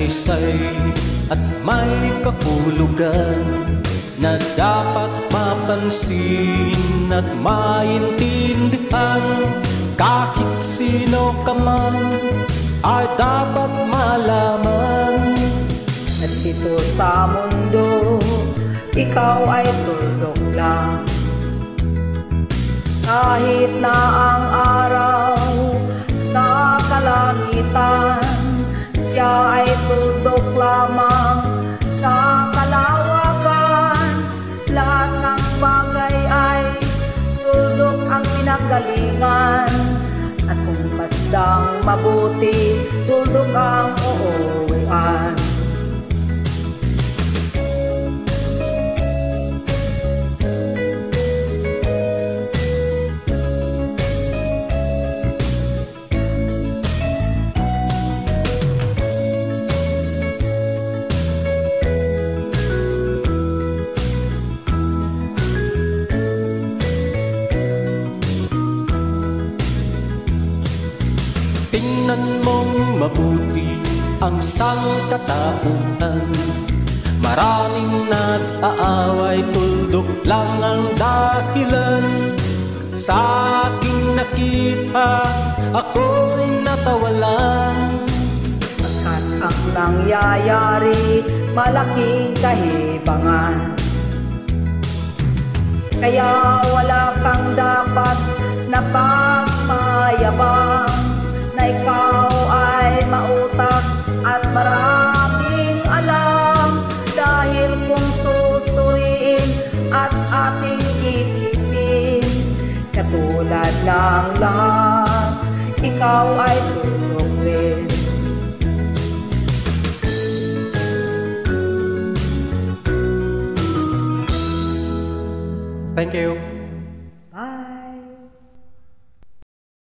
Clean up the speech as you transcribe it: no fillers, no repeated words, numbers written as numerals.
saysay at may kahulugan na dapat mapansin at maintindihan. Kahit sino ka man ay dapat malaman. At dito sa mundo, ikaw ay tuldok lang. Kahit na ang araw sa kalangitan, siya ay tuldok lamang sa kalawakan. Lahat ng bagay ay tuldok ang pinanggalingan. At kung masdang mabuti, tuldok ang uuwian. Tingnan mong mabuti ang sangkatauhan. Maraming nag-aaway, tuldok lang ang dahilan. Sa aking nakita, ako'y natawa lang. Pagkat ang nangyayari, malaking kahibangan. Kaya wala kang dapat na pagmayabang, na ikaw ay mautak at maraming alam. Dahil kung susuriin at ating isipin, katulad ng lahat, ikaw ay tuldok rin. Thank you.